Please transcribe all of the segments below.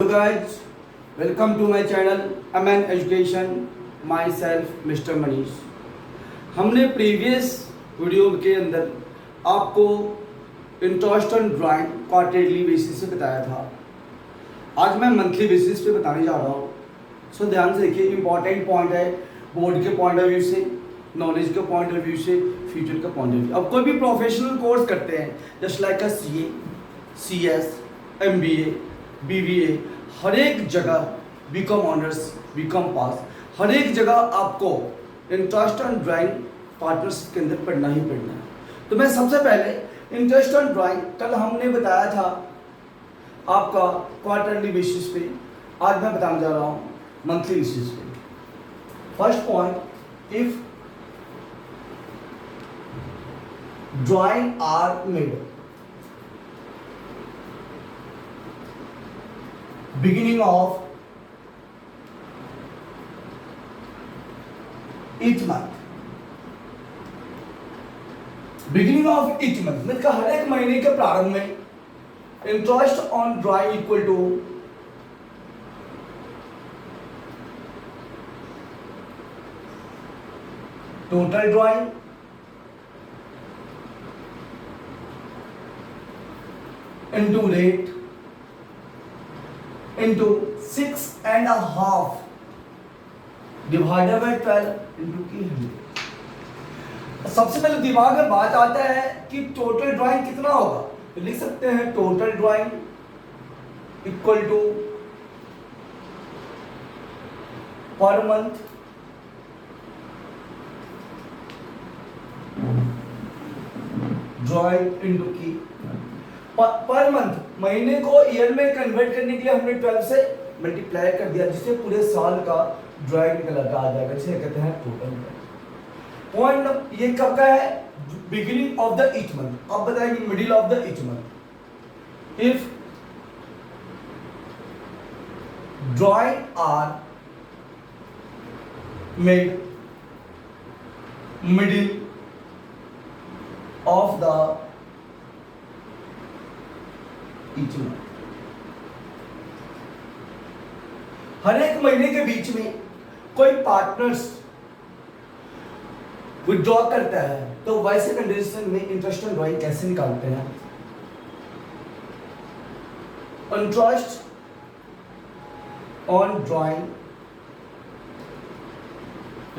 guys, welcome to my channel MN Education. Myself Mr. Manish. हमने previous video के अंदर आपको interest on drawing quarterly basis पे बताया था। आज मैं मंथली बेसिस पे बताने जा रहा हूँ। सो ध्यान से देखिए, इंपॉर्टेंट पॉइंट है बोर्ड के पॉइंट ऑफ व्यू से, नॉलेज के पॉइंट ऑफ व्यू से, फ्यूचर का पॉइंट ऑफ व्यू। अब कोई भी प्रोफेशनल कोर्स करते हैं जस्ट लाइक अ CA, CS, MBA, BBA, हर एक जगह BCom ऑनर्स, BCom पास, हर एक जगह आपको इंटरेस्ट ऑन ड्राइंग पार्टनर्स के अंदर पढ़ना ही पढ़ना है। तो मैं सबसे पहले इंटरेस्ट ऑन ड्राइंग कल हमने बताया था आपका क्वार्टरली बेसिस पे, आज मैं बताने जा रहा हूँ मंथली बेसिस पे। First point, if drawing are made beginning of each month, beginning of each month मतलब का हर एक महीने के प्रारंभ में interest on drawing equal to total drawing into rate into 6.5 divided by 12 into की 100। सबसे पहले दिमाग में बात आता है कि टोटल ड्राइंग कितना होगा, तो लिख सकते हैं total drawing equal to per month drawing into की पर मंथ, महीने को ईयर में कन्वर्ट करने के लिए हमने 12 से मल्टीप्लाई कर दिया, जिससे पूरे साल का ड्राइंग निकल आ जाएगा, जिसे कहते हैं टोटल। पॉइंट ये कब का है? Beginning of the each month. अब बताएंगे middle of the each month. If drawing are made middle of the हर एक महीने के बीच में कोई पार्टनर्स विड्रॉ करता है, तो वैसे कंडीशन में इंटरेस्ट ऑन ड्राइंग कैसे निकालते हैं? Interest on drawing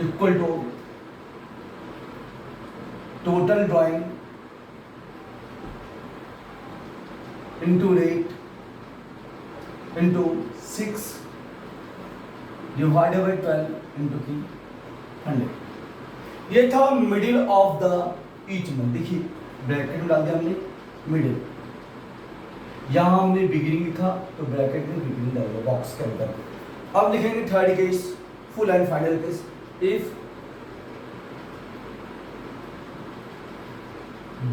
equal to total drawing into rate into 6 divided by 12 into की 100। ये था middle of the each month. देखिए ब्रैकेट में डाल दिया हमने मिडिल, यहां हमने बिगिनिंग लिखा तो ब्रैकेट में बिगिनिंग डाल दिया बॉक्स के अंदर। अब लिखेंगे third case, full and final case. If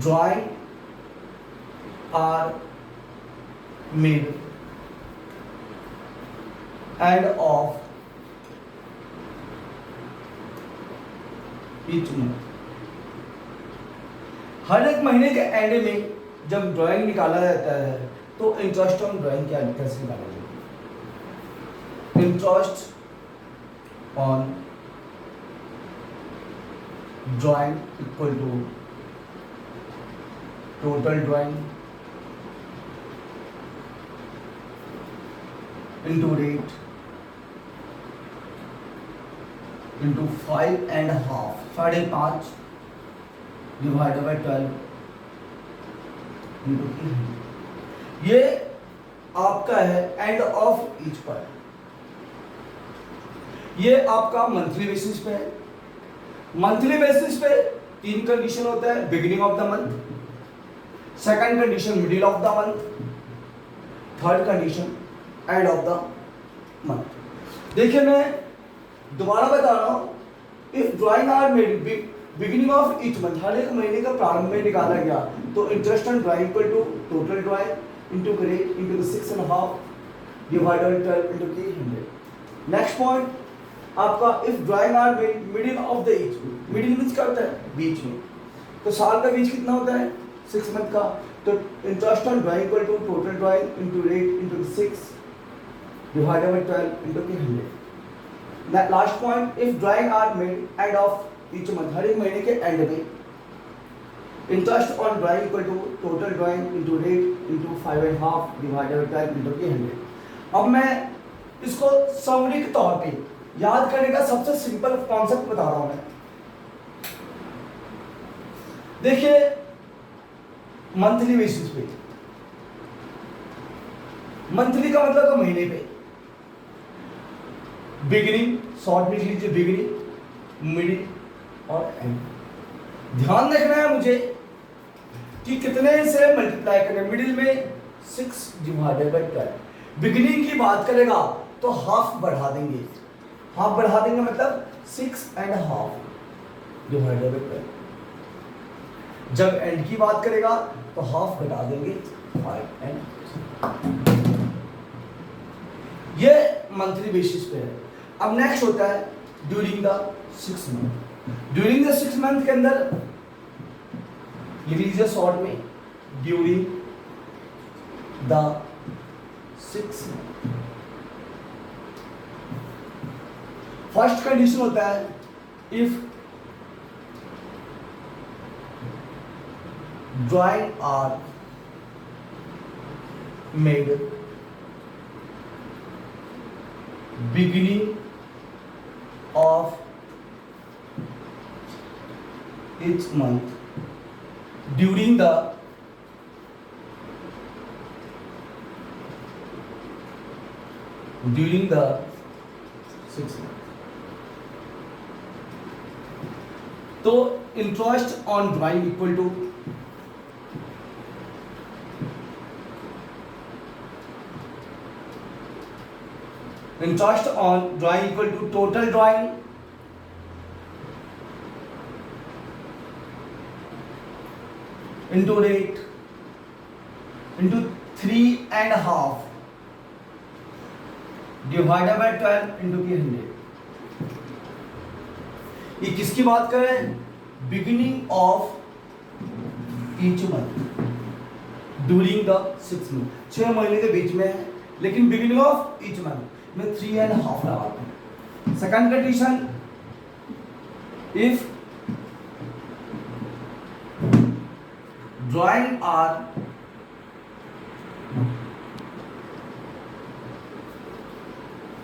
drawing are mid and of each month, हर एक महीने के एंड में जब ड्राइंग निकाला जाता है तो इंटरेस्ट ऑन ड्राइंग क्या कैसे निकाला जाता है? Interest on drawing equal to total drawing into rate into 5.5 5.5 divided by 12 into 100। ये आपका है एंड ऑफ ईच पर। ये आपका मंथली बेसिस पे है। मंथली बेसिस पे 3 कंडीशन होता है, beginning of the month, second condition middle of the month, third condition end of the month. देखिए मैं दोबारा बता रहा हूं, if drawing are made beginning of each month, हर एक महीने का प्रारंभ में निकाला गया, तो interest on drawing equal to total drawing into grade into 6.5 divided 12 into 100। Next point आपका, if drawing are made middle of the each, middle means क्या होता है? बीच में। तो साल का बीच कितना होता है? 6 मंथ का। तो interest on drawing equal to total drawing into rate into 6 divided by 12 into की 100. Last point, if drawing are made end of each month, हर एक महीने के एंड में interest on drawing equal to total drawing into rate into 5.5 divided by 12 into की 100. अब मैं इसको समरी के तौर पे याद करने का सबसे सिंपल कॉन्सेप्ट बता रहा हूं मैं. देखिए मंथली बेसिस पे, मंथली का मतलब तो महीने पे, बिगिनिंग शॉर्ट में लिख लीजिए, बिगिनिंग मिडिल और एंड. ध्यान रखना है मुझे कि कितने से मल्टीप्लाई करें. मिडिल में 6 डिवाइडेड बाई 12. बिगिनिंग की बात करेगा तो हाफ बढ़ा देंगे, हाफ बढ़ा देंगे मतलब 6.5 डिवाइडेड बाई 12. जब एंड की बात करेगा तो हाफ घटा देंगे 5 एंड. ये मंथली बेसिस पे है. अब नेक्स्ट होता है during the 6 month. During the 6 month के अंदर लिख लीजिए शॉर्ट में, during the 6 month. First condition होता है if drawing are made beginning of each month during the during the 6 month. तो interest on drawing equal to interest on drawing equal to total drawing into rate into 3.5 divided by 12 into की 100. ये किसकी बात कर रहे हैं? Beginning of each month during the 6 month. 6 महीने के बीच में है, लेकिन बिगिनिंग ऑफ ईच मंथ में 3.5 लगाते हैं. Second condition, if drawing are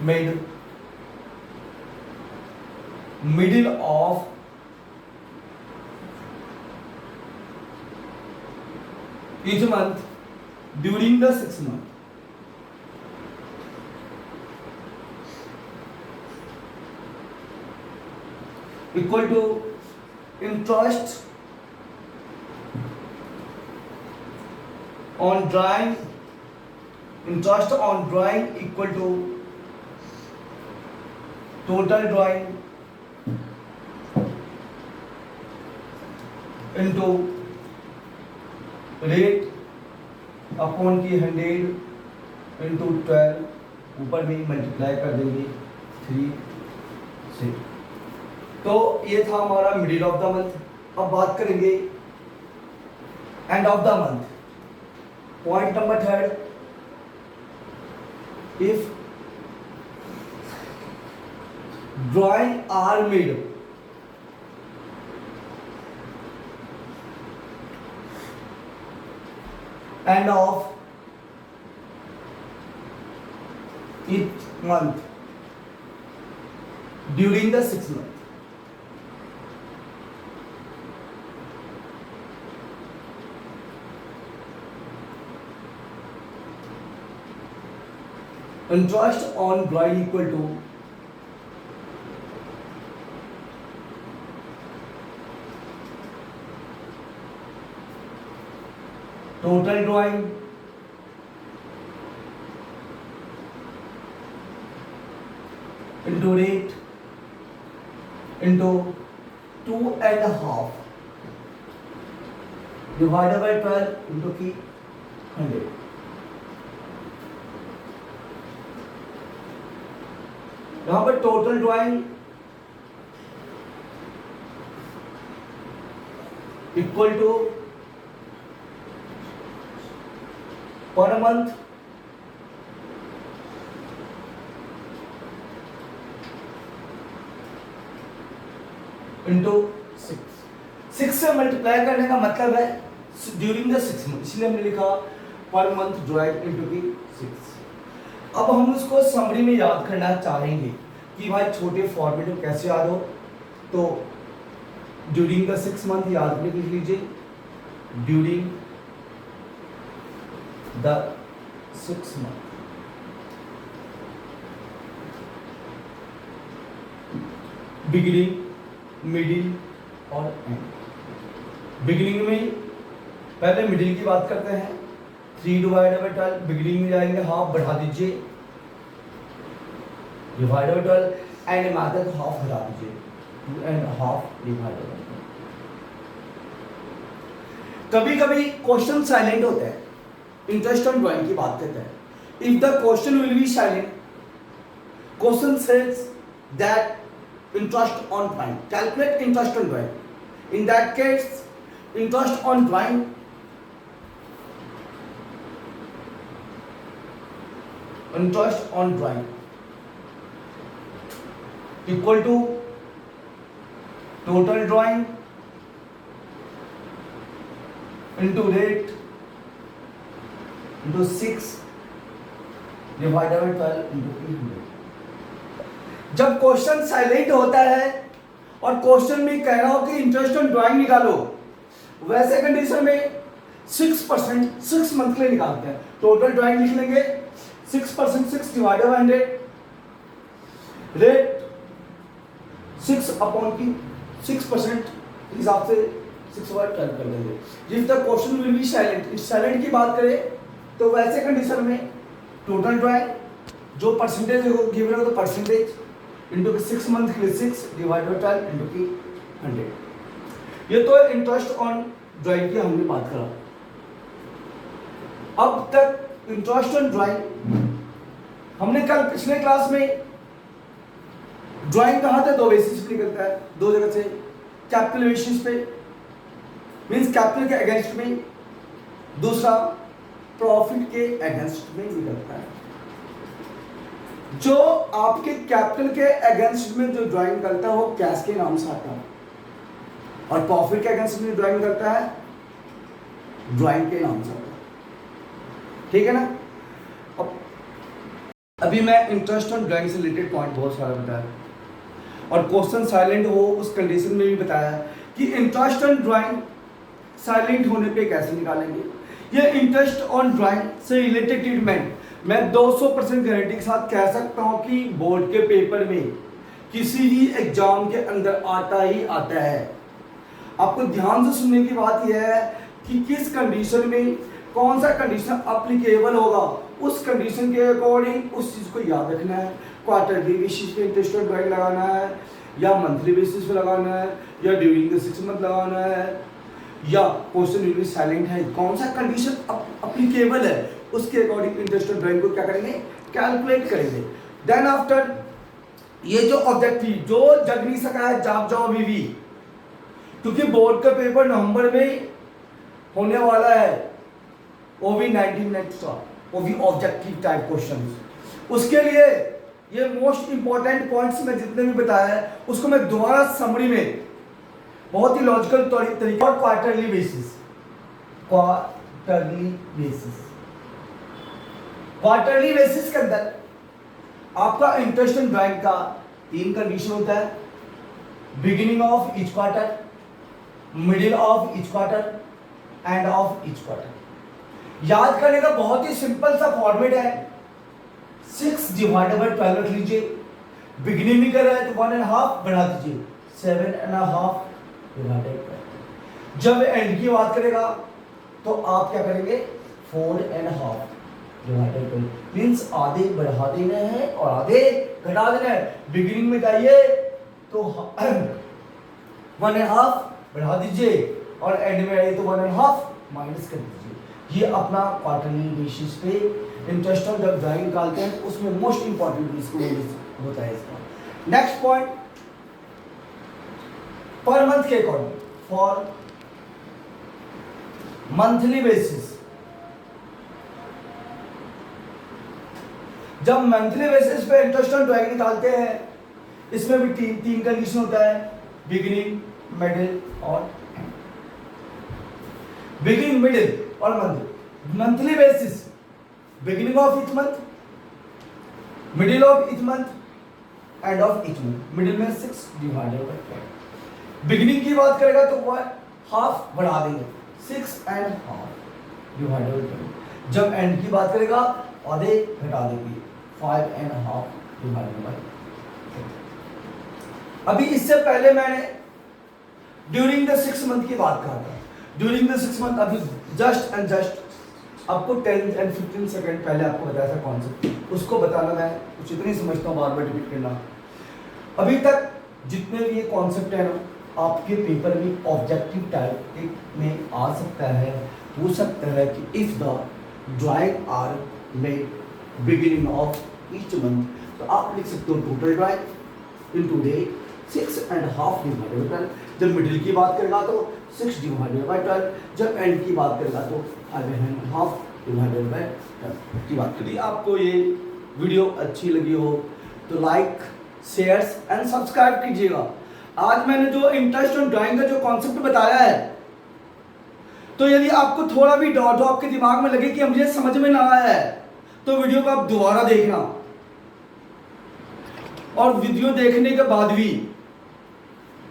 made middle of each month during the 6 month. Equal to interest on drawing, interest on drawing equal to total drawing into rate upon की 100 into 12, ऊपर में multiply कर देंगे 3 से. तो ये था हमारा मिडिल ऑफ द मंथ. अब बात करेंगे end of the month. Point number 3, if drawing are made end of each month during the 6 month. Interest on drawing equal to total drawing into rate into 2.5 divided by 12 into की 100. यहाँ पर total drawing equal to per month into 6 से multiply करने का मतलब है during the 6 month, इसलिए हमने लिखा पर मंथ ड्राइव इंटू की 6। अब हम उसको समरी में याद करना चाहेंगे कि भाई छोटे फॉर्मेट में कैसे याद हो, तो ड्यूरिंग द 6 मंथ याद करके लिख लीजिए during the 6 month. Beginning, middle और एंड। बिगिनिंग में पहले मिडिल की बात करते हैं, 3 डिवाइडेड बाई 12, बिगिनिंग में जाएंगे हाफ बढ़ा दीजिए डिवाइडेड बाई 12 एंड मात्र हाफ हटा दीजिए 2.5 डिवाइडेड बाई 12। कभी कभी क्वेश्चन साइलेंट होता है, इंटरेस्ट ऑन ड्राइंग की बात करते हैं। If the question will be silent, question says that interest on drawing, calculate interest on drawing. In that case, interest on drawing equal to total drawing into rate into 6 divided by 12 into 300। जब question silent होता है और question में कह रहा हो कि interest on drawing निकालो, वैसे कंडीशन में 6% 6 मंथ के लिए निकालते हैं। टोटल ड्राइंग लिख लेंगे 6%, 6 डिवाइडेड बाय 100, रेट 6 अपॉन की 6% हिसाब से 6 बार टर्न कर लेंगे। जिस the question will be silent, silent की बात करें तो वैसे कंडीशन में टोटल ड्राइंग जो परसेंटेज गिवन हो तो परसेंटेज इंटू 6 मंथ के लिए 6 डिवाइड बाय 12 इंटू की 100। ये तो इंटरेस्ट ऑन ड्राइंग की हमने बात करा। अब तक इंटरेस्ट ऑन ड्राइंग हमने कल पिछले क्लास में ड्राइंग कहा था, 2 बेसिस पे निकलता है, 2 जगह से। कैपिटल बेसिस पे मींस कैपिटल के अगेंस्ट में, दूसरा प्रॉफिट के अगेंस्ट में निकलता है। जो आपके कैपिटल के अगेंस्ट में जो ड्राइंग करता है वो कैश के नाम से आता है, और प्रॉफिट के अगेंस्ट में ड्राइंग करता है ड्राइंग के नाम से आता है। ठीक है ना। अब अभी मैं इंटरेस्ट ऑन ड्राइंग से रिलेटेड पॉइंट बहुत सारा बताया, और क्वेश्चन साइलेंट हो उस कंडीशन में भी बताया कि इंटरेस्ट ऑन ड्राइंग साइलेंट होने पे कैसे निकालेंगे। ये इंटरेस्ट ऑन ड्राइंग से रिलेटेड ट्रीटमेंट मैं 200% गारंटी के साथ कह सकता हूं कि बोर्ड के पेपर में किसी भी एग्जाम के अंदर आता ही आता है। आपको ध्यान से सुनने की बात यह है कि किस कंडीशन में कौन सा कंडीशन अप्लीकेबल होगा, उस कंडीशन के अकॉर्डिंग उस चीज़ को याद रखना है। क्वार्टरली बेसिस पे इंटरेस्ट ऑन ड्राइंग लगाना है, या मंथली बेसिस पे लगाना है, या ड्यूरिंग द 6 मंथ लगाना है, या क्वेश्चन विल बी साइलेंट है, कौन सा कंडीशन अप्लीकेबल है, उसके अकॉर्डिंग इंटरेस्ट ऑन ड्राइंग को क्या करेंगे, कैलकुलेट करेंगे। देन आफ्टर ये जो ऑब्जेक्टिव जो जग नहीं सका है जाग जाओ बीवी, क्योंकि बोर्ड का पेपर नवंबर में होने वाला है, वो भी 90 मिनट का, वो भी ऑब्जेक्टिव टाइप क्वेश्चन। उसके लिए ये मोस्ट इंपॉर्टेंट पॉइंट्स में जितने भी बताया है उसको मैं दोबारा समरी में बहुत ही लॉजिकल तरीके और क्वार्टरली बेसिस के अंदर आपका इंटरेस्ट इन ड्राइंग का 3 कंडीशन होता है, beginning of each quarter, middle of each quarter and of each quarter. याद करने का बहुत ही सिंपल सा फॉर्मेट है, 6 डिवाइडेड बाय 12 रख लीजिए, बिगिनिंग में कर रहा है तो 1.5 बढ़ा दीजिए 7.5 डिवाइडेड बाय। जब एंड की बात करेगा तो आप क्या करेंगे 4.5 डिवाइडेड बाय, मींस आधे बढ़ा देना है और आधे घटा देना है। बिगिनिंग में जाइए तो 1.5 बढ़ा दीजिए और एंड में आइए तो 1.5 माइनस कर दीजिए। ये अपना क्वार्टरली बेसिस पे इंटरेस्ट ऑन जब ड्राइंग निकालते हैं उसमें मोस्ट इंपॉर्टेंट इसको होता है इसका। नेक्स्ट पॉइंट, पर मंथ के अकॉर्डिंग फॉर मंथली बेसिस। जब मंथली बेसिस पे इंटरेस्ट ऑन ड्राइंग निकालते हैं इसमें भी तीन कंडीशन होता है, बिगिनिंग, मिडिल और एंड। बिगिनिंग, मिडिल और month, monthly basis, beginning of each month, middle of each month, and of each month. Middle में 6 डिवाइडेड बाय 12। बिगिनिंग की बात करेगा तो वो हाफ बढ़ा देंगे, 6 एंड हाफ डिवाइडेड बाय 12। जब एंड की बात करेगा आधे घटा देंगे, 5 एंड हाफ डिवाइडेड बाय 12। अभी इससे पहले मैंने ड्यूरिंग द 6 मंथ की बात करा था। ड्यूरिंग द 6 मंथ अभी जस्ट एंड जस्ट आपको 10 एंड 15 सेकंड पहले आपको बताया था कॉन्सेप्ट, उसको बताना मैं कुछ इतनी समझता हूँ, बार बार रिपीट करना। अभी तक जितने भी ये कॉन्सेप्ट है ना, आपके पेपर में ऑब्जेक्टिव टाइप में आ सकता है, हो सकता है कि if the drawing are made beginning of each month, तो आप लिख सकते हो टोटल ड्राइंग इन टू डे 6 एंड हाफ डिवाइडेड बाय 12। जब मिडिल की बात करेगा तो 6 डिवाइडेड बाय 12। जब एंड की बात करेगा तो 5 एंड हाफ डिवाइडेड बाय 12 की बात करिए। आपको ये वीडियो अच्छी लगी हो तो लाइक, शेयर्स एंड सब्सक्राइब कीजिएगा। आज मैंने जो इंटरेस्ट ऑन ड्राइंग का जो कॉन्सेप्ट बताया है, तो यदि आपको थोड़ा भी डाउट हो, आपके दिमाग में लगे कि मुझे समझ में ना आया है, तो वीडियो को आप दोबारा देखना, और वीडियो देखने के बाद भी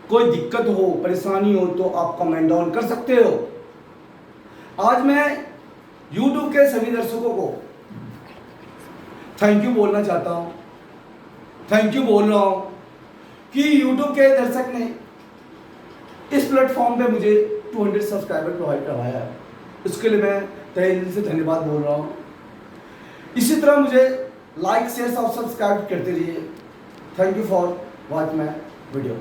कोई दिक्कत हो, परेशानी हो, तो आप कमेंट डाउन कर सकते हो। आज मैं YouTube के सभी दर्शकों को थैंक यू बोलना चाहता हूँ। थैंक यू बोल रहा हूँ कि YouTube के दर्शक ने इस प्लेटफॉर्म पे मुझे 200 सब्सक्राइबर प्रोवाइड करवाया है। इसके लिए मैं तहे दिल से धन्यवाद बोल रहा हूँ। इसी तरह मुझे लाइक, शेयर और सब्सक्राइब करते रहिए। Thank you for watch my video.